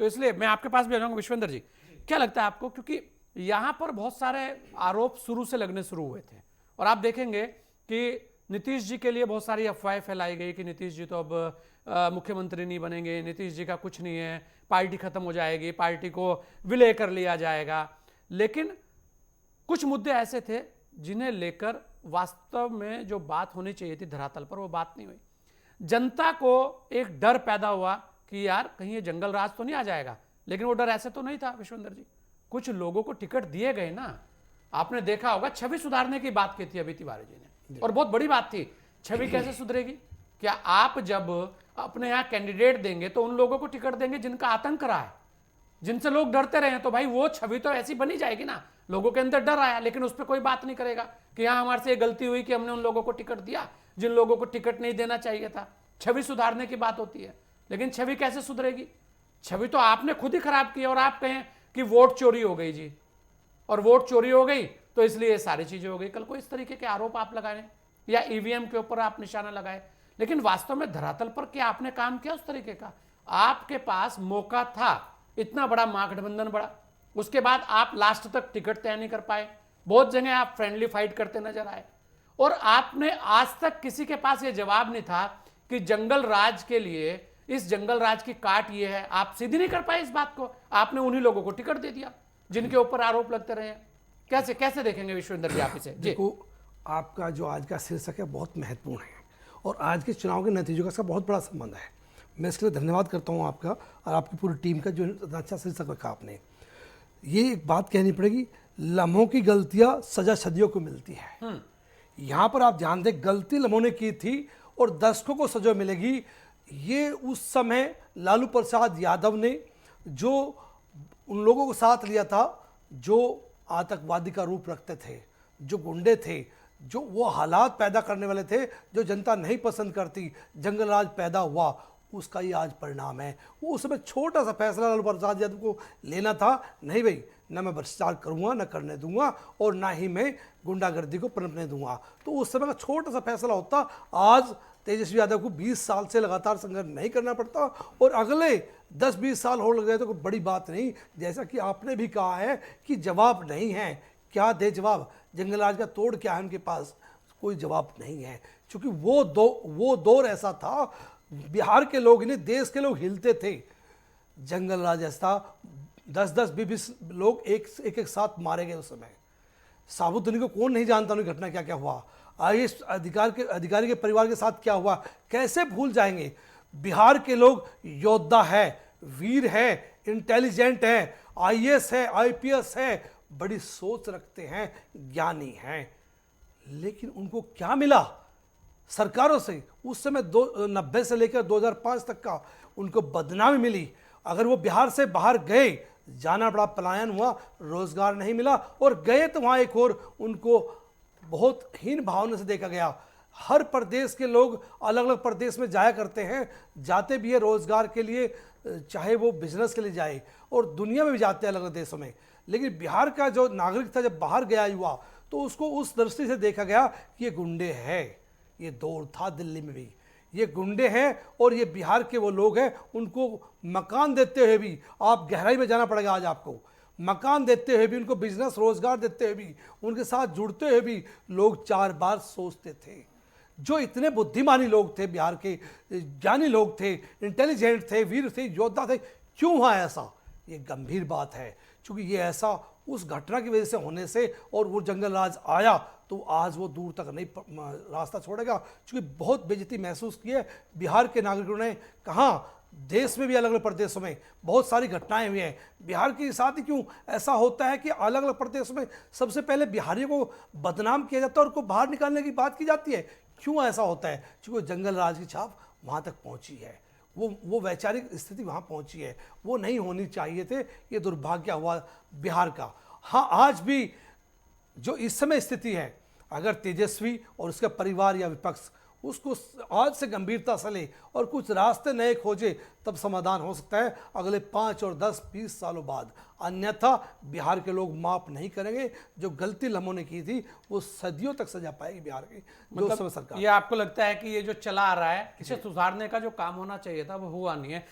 तो इसलिए मैं आपके पास भी आ जाऊंगा विश्वेंद्र जी, क्या लगता है आपको, क्योंकि यहां पर बहुत सारे आरोप शुरू से लगने शुरू हुए थे और आप देखेंगे कि नीतीश जी के लिए बहुत सारी अफवाहें फैलाई गई कि नीतीश जी तो अब मुख्यमंत्री नहीं बनेंगे, नीतीश जी का कुछ नहीं है, पार्टी खत्म हो जाएगी, पार्टी को विलय कर लिया जाएगा। लेकिन कुछ मुद्दे ऐसे थे जिन्हें लेकर वास्तव में जो बात होनी चाहिए थी धरातल पर वो बात नहीं हुई। जनता को एक डर पैदा हुआ कि यार कहीं ये जंगल राज तो नहीं आ जाएगा, लेकिन वो डर ऐसे तो नहीं था विश्वेंद्र जी। कुछ लोगों को टिकट दिए गए ना, आपने देखा होगा छवि सुधारने की बात की थी अभी तिवारी जी ने, और बहुत बड़ी बात थी। छवि कैसे सुधरेगी? क्या आप जब अपने यहां कैंडिडेट देंगे तो उन लोगों को टिकट देंगे जिनका आतंक रहा है, जिनसे लोग डरते रहे हैं, तो भाई वो छवि तो ऐसी बनी जाएगी ना, लोगों के अंदर डर आया, लेकिन उस पर कोई बात नहीं करेगा कि हाँ हमारे से ये गलती हुई कि हमने उन लोगों को टिकट दिया जिन लोगों को टिकट नहीं देना चाहिए था। छवि सुधारने की बात होती है, लेकिन छवि कैसे सुधरेगी? छवि तो आपने खुद ही खराब की। और आप कहें कि वोट चोरी हो गई जी, और वोट चोरी हो गई तो इसलिए ये सारी चीजें हो गई। कल को इस तरीके के आरोप आप लगाएं या ईवीएम के ऊपर आप निशाना लगाए, लेकिन वास्तव में धरातल पर क्या आपने काम किया उस तरीके का? आपके पास मौका था, इतना बड़ा महागठबंधन बड़ा, उसके बाद आप लास्ट तक टिकट तय नहीं कर पाए। बहुत जगह आप फ्रेंडली फाइट करते नजर आए, और आपने आज तक किसी के पास यह जवाब नहीं था कि जंगल राज के लिए इस जंगल राज की काट ये है। आप सीधी नहीं कर पाए इस बात को, आपने उन्हीं लोगों को टिकट दे दिया जिनके ऊपर आरोप लगते रहे। कैसे कैसे देखेंगे विश्वेंद्र जी आप इसे? देखो, आपका जो आज का शीर्षक है बहुत महत्वपूर्ण है और आज के चुनाव के नतीजों का इसका बहुत बड़ा संबंध है। मैं इसके लिए धन्यवाद करता हूं आपका और आपकी पूरी टीम का जो अच्छा शीर्षक रखा आपने। ये एक बात कहनी पड़ेगी, लम्हों की गलतियां सजा सदियों को मिलती है। यहाँ पर आप ध्यान दें, गलती लम्हों ने की थी और दशकों को सजा मिलेगी। ये उस समय लालू प्रसाद यादव ने जो उन लोगों को साथ लिया था जो आतंकवादी का रूप रखते थे, जो गुंडे थे, जो वो हालात पैदा करने वाले थे जो जनता नहीं पसंद करती, जंगल राज पैदा हुआ, उसका ये आज परिणाम है। वो उस समय छोटा सा फैसला लालू प्रसाद यादव को लेना था, नहीं भाई, ना मैं भ्रष्टाचार करूंगा, ना करने दूंगा, और ना ही मैं गुंडागर्दी को पनपने दूंगा। तो उस समय का छोटा सा फैसला होता, आज तेजस्वी यादव को 20 साल से लगातार संघर्ष नहीं करना पड़ता और अगले 10-20 साल और लग गए तो कोई बड़ी बात नहीं। जैसा कि आपने भी कहा है कि जवाब नहीं है, क्या दे जवाब? जंगलराज का तोड़ क्या है उनके पास? कोई जवाब नहीं है, क्योंकि वो दौर ऐसा था, बिहार के लोग नहीं देश के लोग हिलते थे। जंगलराज ऐसा 10-10, 20-20 लोग एक साथ मारे गए उस समय। साबुद्दीन को कौन नहीं जानता उनकी घटना क्या क्या हुआ, आईएएस अधिकारी के परिवार के साथ क्या हुआ, कैसे भूल जाएंगे? बिहार के लोग योद्धा है, वीर है, इंटेलिजेंट है, आईएएस है, आईपीएस है, बड़ी सोच रखते हैं, ज्ञानी हैं, लेकिन उनको क्या मिला सरकारों से? उस समय 90 से लेकर 2005 तक का उनको बदनामी मिली। अगर वो बिहार से बाहर गए, जाना पड़ा, पलायन हुआ, रोजगार नहीं मिला, और गए तो वहाँ एक और उनको बहुत हीन भावना से देखा गया। हर प्रदेश के लोग अलग अलग प्रदेश में जाया करते हैं, जाते भी है रोजगार के लिए, चाहे वो बिजनेस के लिए जाए, और दुनिया में भी जाते हैं अलग अलग देशों में। लेकिन बिहार का जो नागरिक था जब बाहर गया युवा, तो उसको उस दृष्टि से देखा गया कि ये गुंडे हैं। ये दौर था दिल्ली में भी, ये गुंडे हैं और ये बिहार के वो लोग हैं। उनको मकान देते हुए भी, आप गहराई में जाना पड़ेगा आज आपको, मकान देते हुए भी, उनको बिजनेस रोजगार देते हुए भी, उनके साथ जुड़ते हुए भी लोग 4 बार सोचते थे। जो इतने बुद्धिमानी लोग थे, बिहार के ज्ञानी लोग थे, इंटेलिजेंट थे, वीर थे, योद्धा थे, क्यों हुआ ऐसा? ये गंभीर बात है, क्योंकि ये ऐसा उस घटना की वजह से होने से, और वो जंगल राज आया तो आज वो दूर तक नहीं रास्ता छोड़ेगा, क्योंकि बहुत बेइज्जती महसूस की है बिहार के नागरिकों ने। कहाँ, देश में भी अलग अलग प्रदेशों में बहुत सारी घटनाएं हुई हैं। बिहार के साथ ही क्यों ऐसा होता है कि अलग अलग प्रदेशों में सबसे पहले बिहारियों को बदनाम किया जाता है और उनको बाहर निकालने की बात की जाती है? क्यों ऐसा होता है? क्योंकि जंगल राज की छाप वहाँ तक पहुँची है, वो वैचारिक स्थिति वहाँ पहुँची है, वो नहीं होनी चाहिए थे। ये दुर्भाग्य हुआ बिहार का। हाँ, आज भी जो इस समय स्थिति है, अगर तेजस्वी और उसका परिवार या विपक्ष उसको आज से गंभीरता से ले और कुछ रास्ते नए खोजे, तब समाधान हो सकता है अगले 5 और 10-20 सालों बाद। अन्यथा बिहार के लोग माफ नहीं करेंगे। जो गलती लम्हों ने की थी वो सदियों तक सजा पाएगी बिहार की जो मतलब समय सरकार। ये आपको लगता है कि ये जो चला आ रहा है, इसे सुधारने का जो काम होना चाहिए था वो हुआ नहीं है?